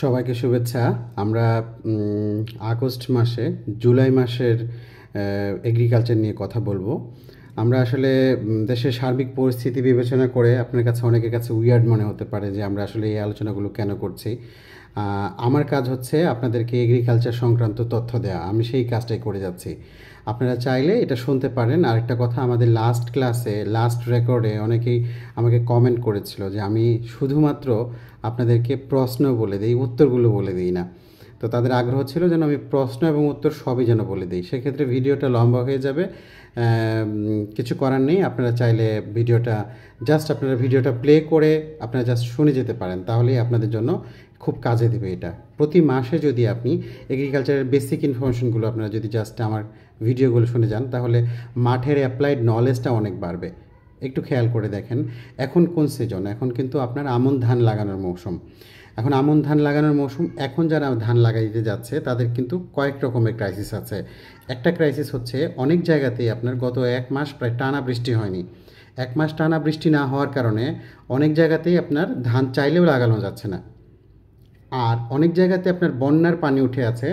সবাইকে শুভেচ্ছা। আমরা আগস্ট মাসে জুলাই মাসের এগ্রিকালচার নিয়ে কথা বলবো। আমরা আসলে দেশের সার্বিক পরিস্থিতি বিবেচনা করে আপনার কাছে অনেকের কাছে উইয়ার্ড মনে হতে পারে যে আমরা আসলে এই আলোচনাগুলো কেন করছি। আমার কাজ হচ্ছে আপনাদেরকে এগ্রিকালচার সংক্রান্ত তথ্য দেওয়া। আমি সেই কাজটাই করে যাচ্ছি। আপনারা চাইলে এটা শুনতে পারেন। আরেকটা কথা, আমাদের লাস্ট ক্লাসে লাস্ট রেকর্ডে অনেকেই আমাকে কমেন্ট করেছিল যে আমি শুধুমাত্র আপনাদেরকে প্রশ্ন বলে দিই, উত্তরগুলো বলে দিই না। তো তাদের আগ্রহ ছিল যেন আমি প্রশ্ন এবং উত্তর সবই যেন বলে দিই। সেক্ষেত্রে ভিডিওটা লম্বা হয়ে যাবে। কিছু করার নেই। আপনারা চাইলে আপনারা ভিডিওটা প্লে করে আপনারা জাস্ট শুনে যেতে পারেন, তাহলেই আপনাদের জন্য খুব কাজে দেবে এটা। প্রতি মাসে যদি আপনি এগ্রিকালচারের বেসিক ইনফরমেশনগুলো আপনারা যদি জাস্ট আমার ভিডিওগুলো শুনে যান, তাহলে মাঠের অ্যাপ্লাইড নলেজটা অনেক বাড়বে। একটু খেয়াল করে দেখেন, এখন কোন সিজন? এখন কিন্তু আপনার আমন ধান লাগানোর মৌসুম। এখন আমন ধান লাগানোর মৌসুম। এখন যারা ধান লাগাইতে যাচ্ছে তাদের কিন্তু কয়েক রকমের ক্রাইসিস আছে। একটা ক্রাইসিস হচ্ছে, অনেক জায়গাতেই আপনার গত এক মাস প্রায় টানা বৃষ্টি হয়নি। এক মাস টানা বৃষ্টি না হওয়ার কারণে অনেক জায়গাতেই আপনার ধান চাইলেও লাগানো যাচ্ছে না। আর অনেক জায়গাতে আপনার বন্যার পানি উঠে আছে,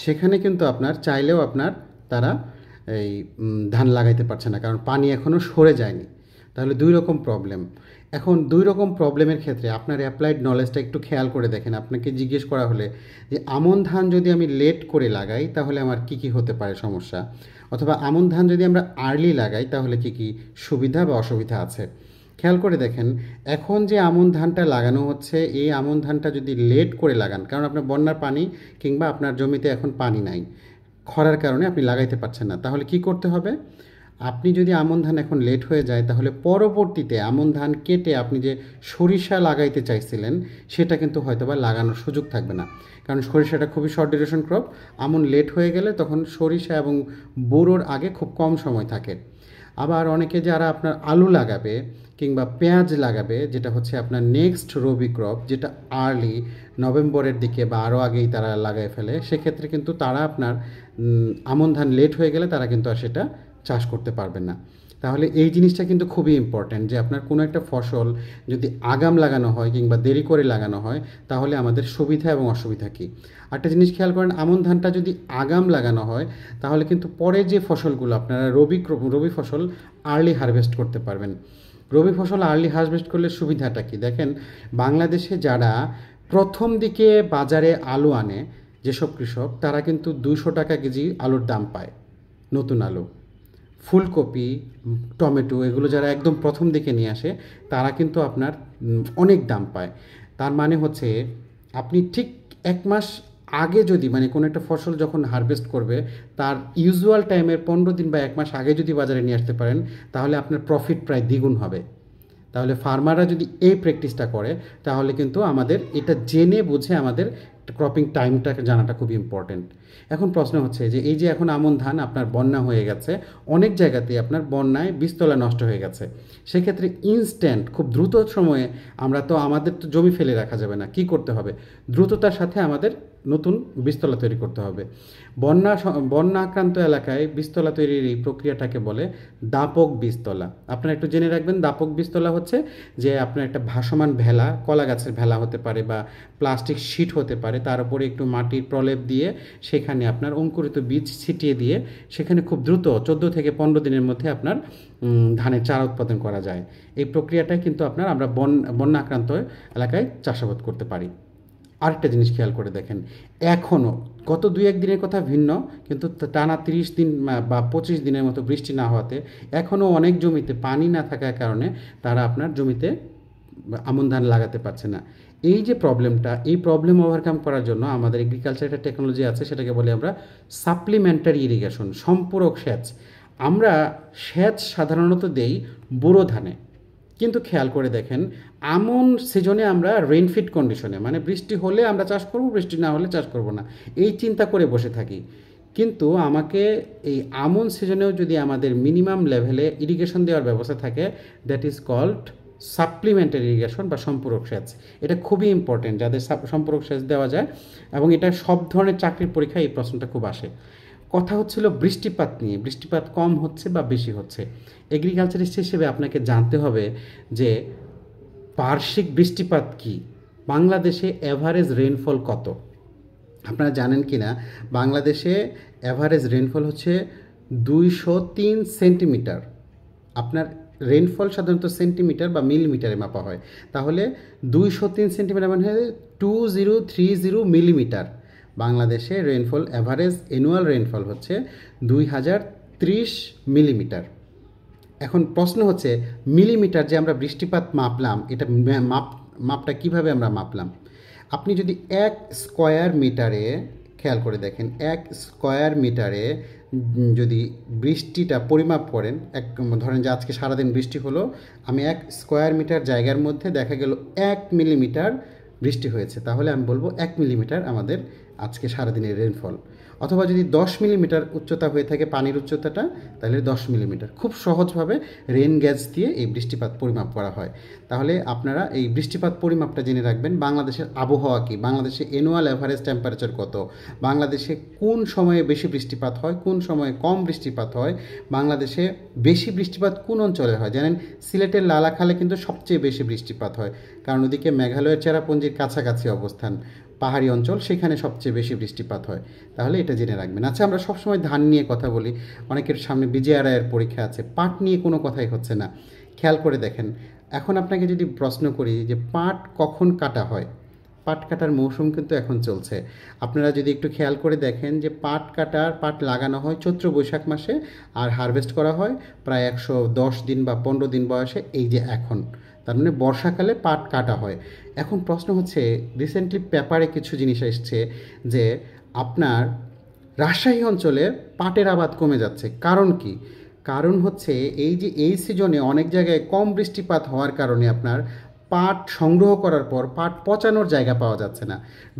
সেখানে কিন্তু আপনার চাইলেও তারা এই ধান লাগাইতে পারছে না, কারণ পানি এখনও সরে যায়নি। তাহলে দুই রকম প্রবলেম। এখন দুই রকম প্রবলেমের ক্ষেত্রে আপনার অ্যাপ্লাইড নলেজটা একটু খেয়াল করে দেখেন। আপনাকে জিজ্ঞেস করা হলে যে আমন ধান যদি আমি লেট করে লাগাই তাহলে আমার কি কি হতে পারে সমস্যা, অথবা আমন ধান যদি আমরা আর্লি লাগাই তাহলে কি কি সুবিধা বা অসুবিধা আছে। খেয়াল করে দেখেন, এখন যে আমন ধানটা লাগানো হচ্ছে, এই আমন ধানটা যদি লেট করে লাগান, কারণ আপনার বন্যার পানি কিংবা আপনার জমিতে এখন পানি নাই, খরার কারণে আপনি লাগাইতে পারছেন না, তাহলে কি করতে হবে? আপনি যদি আমন ধান এখন লেট হয়ে যায়, তাহলে পরবর্তীতে আমন ধান কেটে আপনি যে সরিষা লাগাইতে চাইছিলেন সেটা কিন্তু হয়তোবা লাগানোর সুযোগ থাকবে না, কারণ সরিষাটা খুবই শর্ট ডিউরেশন ক্রপ। আমন লেট হয়ে গেলে তখন সরিষা এবং বোরোর আগে খুব কম সময় থাকে। আবার অনেকে যারা আপনার আলু লাগাবে কিংবা পেঁয়াজ লাগাবে, যেটা হচ্ছে আপনার নেক্সট রবি ক্রপ, যেটা আর্লি নভেম্বরের দিকে বা আরও আগেই তারা লাগায় ফেলে, সেক্ষেত্রে কিন্তু তারা আপনার আমন ধান লেট হয়ে গেলে তারা কিন্তু আর সেটা চাষ করতে পারবেন না। তাহলে এই জিনিসটা কিন্তু খুবই ইম্পর্ট্যান্ট যে আপনার কোনো একটা ফসল যদি আগাম লাগানো হয় কিংবা দেরি করে লাগানো হয়, তাহলে আমাদের সুবিধা এবং অসুবিধা কী। একটা জিনিস খেয়াল করেন, আমন ধানটা যদি আগাম লাগানো হয় তাহলে কিন্তু পরে যে ফসলগুলো আপনারা রবি ফসল আর্লি হারভেস্ট করতে পারবেন। রবি ফসল আর্লি হারভেস্ট করলে সুবিধাটা কি দেখেন, বাংলাদেশে যারা প্রথম দিকে বাজারে আলু আনে, যেসব কৃষক, তারা কিন্তু 200 টাকা কেজি আলুর দাম পায়। নতুন আলু, ফুলকপি, টমেটো, এগুলো যারা একদম প্রথম দিকে নিয়ে আসে তারা কিন্তু আপনার অনেক দাম পায়। তার মানে হচ্ছে আপনি ঠিক এক মাস আগে যদি, মানে কোনো একটা ফসল যখন হারভেস্ট করবে তার ইউজুয়াল টাইমের 15 দিন বা এক মাস আগে যদি বাজারে নিয়ে আসতে পারেন, তাহলে আপনার প্রফিট প্রায় দ্বিগুণ হবে। তাহলে ফার্মাররা যদি এই প্র্যাকটিসটা করে, তাহলে কিন্তু আমাদের এটা জেনে বুঝে আমাদের ক্রপিং টাইমটাকে জানাটা খুব ইম্পর্টেন্ট। এখন প্রশ্ন হচ্ছে যে এই যে এখন আমন ধান আপনার বন্যা হয়ে গেছে, অনেক জায়গাতেই আপনার বন্যায় বীজতলা নষ্ট হয়ে গেছে, সেক্ষেত্রে ইনস্ট্যান্ট খুব দ্রুত সময়ে আমাদের তো জমি ফেলে রাখা যাবে না, কি করতে হবে? দ্রুততার সাথে আমাদের নতুন বীজতলা তৈরি করতে হবে। বন্যা আক্রান্ত এলাকায় বীজতলা তৈরির এই প্রক্রিয়াটাকে বলে দাপক বীজতলা। আপনারা একটু জেনে রাখবেন, দাপক বীজতলা হচ্ছে যে আপনার একটা ভাসমান ভেলা, কলা গাছের ভেলা হতে পারে বা প্লাস্টিক শিট হতে পারে, তার উপরে একটু মাটির প্রলেপ দিয়ে সেখানে আপনার অঙ্কুরিত বীজ ছিটিয়ে দিয়ে সেখানে খুব দ্রুত 14 থেকে 15 দিনের মধ্যে আপনার ধানের চারা উৎপাদন করা যায়। এই প্রক্রিয়াটাই কিন্তু আমরা বন্যা আক্রান্ত এলাকায় চাষাবাদ করতে পারি। আরেকটা জিনিস খেয়াল করে দেখেন, এখনও গত 2-1 দিনের কথা ভিন্ন, কিন্তু টানা 30 দিন বা 25 দিনের মতো বৃষ্টি না হওয়াতে এখনও অনেক জমিতে পানি না থাকার কারণে তারা আপনার জমিতে আমন ধান লাগাতে পারছে না। এই যে প্রবলেমটা, এই প্রবলেম ওভারকাম করার জন্য আমাদের এগ্রিকালচার একটা টেকনোলজি আছে, সেটাকে বলি আমরা সাপ্লিমেন্টারি ইরিগেশন, সম্পূরক সেচ। আমরা সেচ সাধারণত দেই বোরো ধানে, কিন্তু খেয়াল করে দেখেন আমন সিজনে আমরা রেইনফিট কন্ডিশনে, মানে বৃষ্টি হলে আমরা চাষ করব, বৃষ্টি না হলে চাষ করব না, এই চিন্তা করে বসে থাকি। কিন্তু আমাকে এই আমন সিজনেও যদি আমাদের মিনিমাম লেভেলে ইরিগেশন দেওয়ার ব্যবস্থা থাকে, that is called supplementary irrigation বা সম্পূরক সেচ। এটা খুবই ইম্পর্টেন্ট যাদের সম্পূরক সেচ দেওয়া যায়, এবং এটা সব ধরনের চাকরির পরীক্ষায় এই প্রশ্নটা খুব আসে। কথা হচ্ছিল বৃষ্টিপাত নিয়ে, বৃষ্টিপাত কম হচ্ছে বা বেশি হচ্ছে। এগ্রিকালচারিস্ট হিসেবে আপনাকে জানতে হবে যে বার্ষিক বৃষ্টিপাত কী, বাংলাদেশে অ্যাভারেজ রেইনফল কত? আপনারা জানেন কি না, বাংলাদেশে অ্যাভারেজ রেইনফল হচ্ছে 203 সেন্টিমিটার। আপনার রেইনফল সাধারণত সেন্টিমিটার বা মিলিমিটারে মাপা হয়, তাহলে 203 সেন্টিমিটার মানে হয় 2030 মিলিমিটার। বাংলাদেশে রেইনফল অ্যাভারেজ অ্যানুয়াল রেইনফল হচ্ছে 2030 মিলিমিটার। এখন প্রশ্ন হচ্ছে, মিলিমিটার যে আমরা বৃষ্টিপাত মাপলাম, এটা মাপটা কিভাবে আমরা মাপলাম? আপনি যদি 1 স্কয়ার মিটারে খেয়াল করে দেখেন, 1 স্কয়ার মিটারে যদি বৃষ্টিটা পরিমাপ করেন, ধরেন যে আজকে সারাদিন বৃষ্টি হলো, আমি 1 স্কয়ার মিটার জায়গার মধ্যে দেখা গেল 1 মিলিমিটার বৃষ্টি হয়েছে, তাহলে আমি বলবো 1 মিলিমিটার আমাদের আজকে সারাদিনের রেনফল। অথবা যদি 10 মিলিমিটার উচ্চতা হয়ে থাকে পানির উচ্চতাটা, তাহলে 10 মিলিমিটার। খুব সহজভাবে রেন গ্যাজ দিয়ে এই বৃষ্টিপাত পরিমাপ করা হয়। তাহলে আপনারা এই বৃষ্টিপাত পরিমাপটা জেনে রাখবেন। বাংলাদেশের আবহাওয়া কী, বাংলাদেশে অ্যানুয়াল অ্যাভারেজ টেম্পারেচার কত, বাংলাদেশে কোন সময়ে বেশি বৃষ্টিপাত হয়, কোন সময়ে কম বৃষ্টিপাত হয়, বাংলাদেশে বেশি বৃষ্টিপাত কোন অঞ্চলে হয়। জানেন, সিলেটের লালাখালে কিন্তু সবচেয়ে বেশি বৃষ্টিপাত হয়, কারণ ওদিকে মেঘালয়ের চেরাপুঞ্জির কাছাকাছি অবস্থান, পাহাড়ি অঞ্চল, সেখানে সবচেয়ে বেশি বৃষ্টিপাত হয়। তাহলে এটা জেনে রাখবেন। আচ্ছা, আমরা সবসময় ধান নিয়ে কথা বলি, অনেকের সামনে বিজেআরআইয়ের পরীক্ষা আছে, পাট নিয়ে কোনো কথাই হচ্ছে না। খেয়াল করে দেখেন, এখন আপনাকে যদি প্রশ্ন করি যে পাট কখন কাটা হয়, পাট কাটার মৌসুম কিন্তু এখন চলছে। আপনারা যদি একটু খেয়াল করে দেখেন যে পাট লাগানো হয় চৈত্র বৈশাখ মাসে, আর হারভেস্ট করা হয় প্রায় 110 দিন বা 15 দিন বয়সে, এই যে এখন, তার মানে বর্ষাকালে পাট কাটা হয়। এখন প্রশ্ন হচ্ছে, রিসেন্টলি পেপারে কিছু জিনিস এসছে যে আপনার রাজশাহী অঞ্চলে পাটের আবাদ কমে যাচ্ছে। কারণ কি? কারণ হচ্ছে এই যে এই সিজনে অনেক জায়গায় কম বৃষ্টিপাত হওয়ার কারণে আপনার পাট সংগ্রহ করার পর পাট পচানোর জায়গা পাওয়া যাচ্ছে না।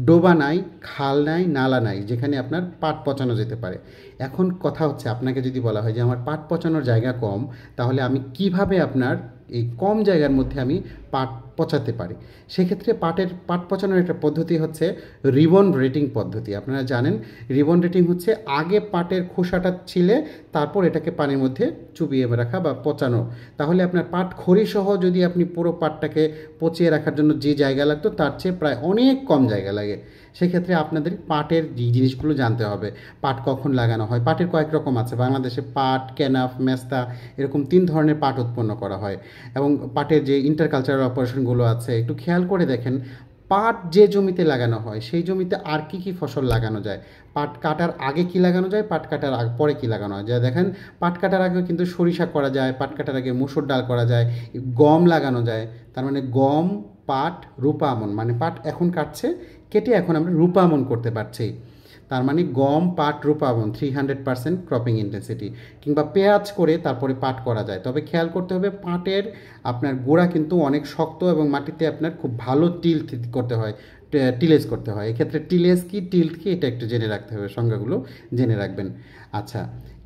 ডোবা নাই, খাল নাই, নালা নাই যেখানে আপনার পাট পচানো যেতে পারে। এখন কথা হচ্ছে, আপনাকে যদি বলা হয় যে আমার পাট পচানোর জায়গা কম, তাহলে আমি কিভাবে আপনার এই কম জায়গার মধ্যে আমি পাট পচাতে পারি? সেক্ষেত্রে পাট পচানোর একটা পদ্ধতি হচ্ছে রিবন রেটিং পদ্ধতি। আপনারা জানেন, রিবন রেটিং হচ্ছে আগে পাটের খোসাটা ছিলে তারপর এটাকে পানির মধ্যে চুবিয়ে রাখা বা পচানো। তাহলে আপনার পাট খড়িসহ যদি আপনি পুরো পাটটাকে পচিয়ে রাখার জন্য যে জায়গা লাগতো তার চেয়ে প্রায় অনেক কম জায়গা লাগে। সেক্ষেত্রে আপনাদের পাটের জিনিসগুলো জানতে হবে। পাট কখন লাগানো হয়, পাটের কয়েক রকম আছে বাংলাদেশে, পাট, কেনাফ, মেস্তা, এরকম 3 ধরনের পাট উৎপন্ন করা হয়। এবং পাটের যে ইন্টারকালচারাল অপারেশনগুলো আছে, একটু খেয়াল করে দেখেন, পাট যে জমিতে লাগানো হয় সেই জমিতে আর কি কি ফসল লাগানো যায়, পাট কাটার আগে কি লাগানো যায়, পাট কাটার পরে কি লাগানো হয়। যা দেখেন, পাট কাটার আগে কিন্তু সরিষা করা যায়, পাট কাটার আগে মুসুর ডাল করা যায়, গম লাগানো যায়। তার মানে গম, পাট, রূপা আমন, মানে পাট এখন কাটছে, কেটে এখন আমরা রূপা আমন করতে পারছি। তার মানে গম, পাট, রূপা আমন 300% ক্রপিং ইন্টেন্সিটি। কিংবা পেঁয়াজ করে তারপরে পাট করা যায়। তবে খেয়াল করতে হবে, পাটের আপনার গোড়া কিন্তু অনেক শক্ত এবং মাটিতে আপনার খুব ভালো করতে হয়, টিলেজ করতে হয়। এক্ষেত্রে টিলেজ কি, টিল্ট কি, এটা একটু জেনে রাখতে হবে, সংজ্ঞাগুলো জেনে রাখবেন। আচ্ছা,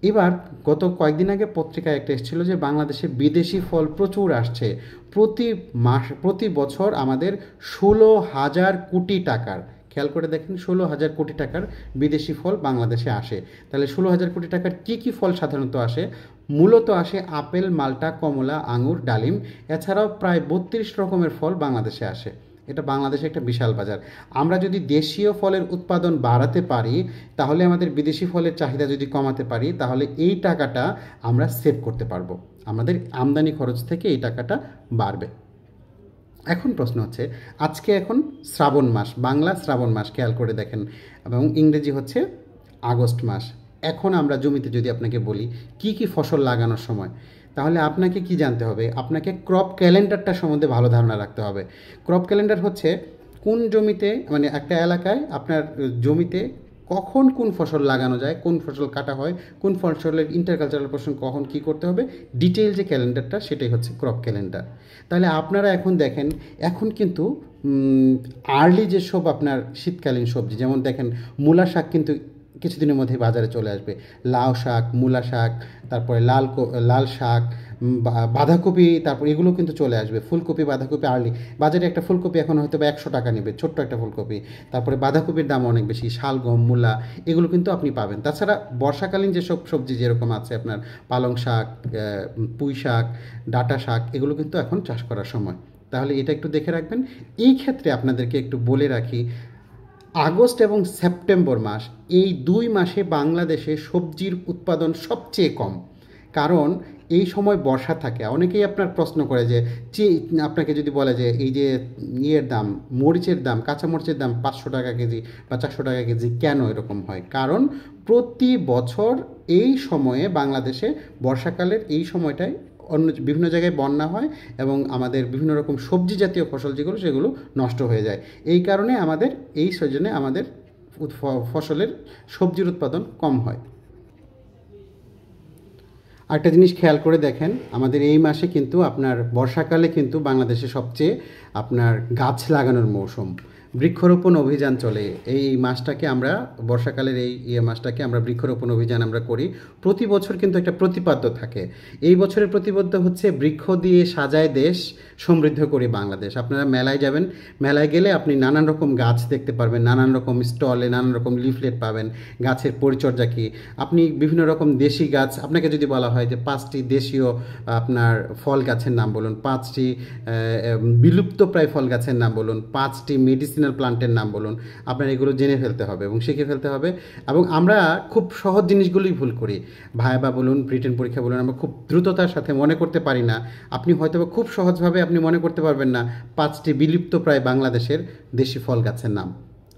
এবার গত কয়েকদিন আগে পত্রিকায় একটা এসেছিলো যে বাংলাদেশে বিদেশি ফল প্রচুর আসছে। প্রতি বছর আমাদের 16,000 কোটি টাকার, খেয়াল করে দেখেন, 16,000 কোটি টাকার বিদেশি ফল বাংলাদেশে আসে। তাহলে 16,000 কোটি টাকার কী কী ফল সাধারণত আসে? মূলত আসে আপেল, মাল্টা, কমলা, আঙুর, ডালিম, এছাড়াও প্রায় 32 রকমের ফল বাংলাদেশে আসে। এটা বাংলাদেশে একটা বিশাল বাজার। আমরা যদি দেশীয় ফলের উৎপাদন বাড়াতে পারি, তাহলে আমাদের বিদেশি ফলের চাহিদা যদি কমাতে পারি, তাহলে এই টাকাটা আমরা সেভ করতে পারবো। আমাদের আমদানি খরচ থেকে এই টাকাটা বাড়বে। এখন প্রশ্ন হচ্ছে, এখন শ্রাবণ মাস, বাংলা শ্রাবণ মাস, খেয়াল করে দেখেন, এবং ইংরেজি হচ্ছে আগস্ট মাস। এখন আমরা জমিতে যদি আপনাকে বলি কি কি ফসল লাগানোর সময়, তাহলে আপনাকে কি জানতে হবে? আপনাকে ক্রপ ক্যালেন্ডারটা সম্বন্ধে ভালো ধারণা রাখতে হবে। ক্রপ ক্যালেন্ডার হচ্ছে কোন জমিতে, মানে একটা এলাকায় আপনার জমিতে কখন কোন ফসল লাগানো যায়, কোন ফসল কাটা হয়, কোন ফসলের ইন্টারকালচারাল অপারেশন কখন কী করতে হবে, ডিটেইল যে ক্যালেন্ডারটা, সেটাই হচ্ছে ক্রপ ক্যালেন্ডার। তাহলে আপনারা এখন দেখেন, এখন কিন্তু আর্লি যেসব আপনার শীতকালীন সবজি, যেমন দেখেন মূলা শাক কিন্তু কিছুদিনের মধ্যে বাজারে চলে আসবে। লাউ শাক, মূলা শাক, তারপরে লাল শাক, বাঁধাকপি, তারপর এগুলো কিন্তু চলে আসবে। ফুলকপি, বাঁধাকপি আর্লি বাজারে, একটা ফুলকপি এখন হয়তো 100 টাকা নেবে, ছোট্ট একটা ফুলকপি। তারপরে বাঁধাকপির দাম অনেক বেশি, শালগম, মূলা, এগুলো কিন্তু আপনি পাবেন। তাছাড়া বর্ষাকালীন যেসব সবজি যেরকম আছে আপনার পালং শাক, পুঁই শাক, ডাঁটা শাক, এগুলো কিন্তু এখন চাষ করার সময়। তাহলে এটা একটু দেখে রাখবেন। এই ক্ষেত্রে আপনাদেরকে একটু বলে রাখি, আগস্ট এবং সেপ্টেম্বর মাস, এই 2 মাসে বাংলাদেশে সবজির উৎপাদন সবচেয়ে কম। কারণ এই সময় বর্ষা থাকে। অনেকেই আপনার প্রশ্ন করে যে আপনাকে যদি বলে যে এই যে দাম, মরিচের দাম, কাঁচা মরিচের দাম 500 টাকা কেজি বা 400 টাকা কেজি কেন এরকম হয়? কারণ প্রতি বছর এই সময়ে বাংলাদেশে বর্ষাকালের এই সময়টায় অন্য বিভিন্ন জায়গায় বন্যা হয় এবং আমাদের বিভিন্ন রকম সবজি জাতীয় ফসল যেগুলো সেগুলো নষ্ট হয়ে যায়। এই কারণে আমাদের এই সিজনে আমাদের ফসলের সবজির উৎপাদন কম হয়। আরেকটা জিনিস খেয়াল করে দেখেন, আমাদের এই মাসে কিন্তু আপনার বর্ষাকালে কিন্তু বাংলাদেশে সবচেয়ে আপনার গাছ লাগানোর মৌসুম, বৃক্ষরোপণ অভিযান চলে। এই মাসটাকে আমরা বর্ষাকালের এই মাসটাকে আমরা বৃক্ষরোপণ অভিযান আমরা করি। প্রতি বছর কিন্তু একটা প্রতিপাদ্য থাকে। এই বছরের প্রতিপাদ্য হচ্ছে বৃক্ষ দিয়ে সাজায় দেশ, সমৃদ্ধ করি বাংলাদেশ। আপনারা মেলায় যাবেন, মেলায় গেলে আপনি নানান রকম গাছ দেখতে পারবেন, নানান রকম স্টলে নানান রকম লিফলেট পাবেন, গাছের পরিচর্যা কী। আপনি বিভিন্ন রকম দেশি গাছ, আপনাকে যদি বলা হয় যে 5টি দেশীয় আপনার ফল গাছের নাম বলুন, 5টি বিলুপ্তপ্রায় ফল গাছের নাম বলুন, 5টি মেডিসিনাল প্লান্টের নাম বলুন, আপনার এগুলো জেনে ফেলতে হবে এবং শিখে ফেলতে হবে। এবং আমরা খুব সহজ জিনিসগুলোই ভুল করি। ভাইবা বলুন, ব্রিটেন পরীক্ষা বলুন, আমরা খুব দ্রুততার সাথে মনে করতে পারি না। আপনি হয়তো খুব সহজভাবে আপনি মনে করতে পারবেন না 5টি বিলুপ্তপ্রায় বাংলাদেশের দেশি ফল গাছের নাম।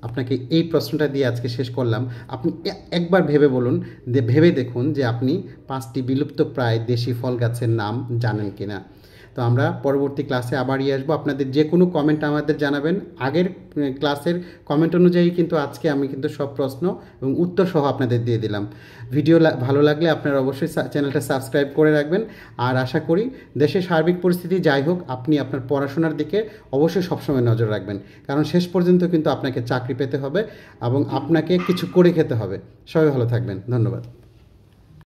আপনাকে এই প্রশ্নটা দিয়ে আজকে শেষ করলাম। আপনি একবার ভেবে বলুন, ভেবে দেখুন যে আপনি 5টি বিলুপ্তপ্রায় দেশি ফল গাছের নাম জানেন কি না। তো আমরা পরবর্তী ক্লাসে আবারই আসবো। আপনাদের যে কোনো কমেন্ট আমাদের জানাবেন। আগের ক্লাসের কমেন্ট অনুযায়ী কিন্তু আজকে আমি কিন্তু সব প্রশ্ন এবং উত্তর সহ আপনাদের দিয়ে দিলাম। ভিডিও ভালো লাগলে আপনারা অবশ্যই চ্যানেলটা সাবস্ক্রাইব করে রাখবেন। আর আশা করি দেশের সার্বিক পরিস্থিতি যাই হোক, আপনি আপনার পড়াশোনার দিকে অবশ্যই সবসময় নজর রাখবেন। কারণ শেষ পর্যন্ত কিন্তু আপনাকে চাকরি পেতে হবে এবং আপনাকে কিছু করে খেতে হবে। সবাই ভালো থাকবেন। ধন্যবাদ।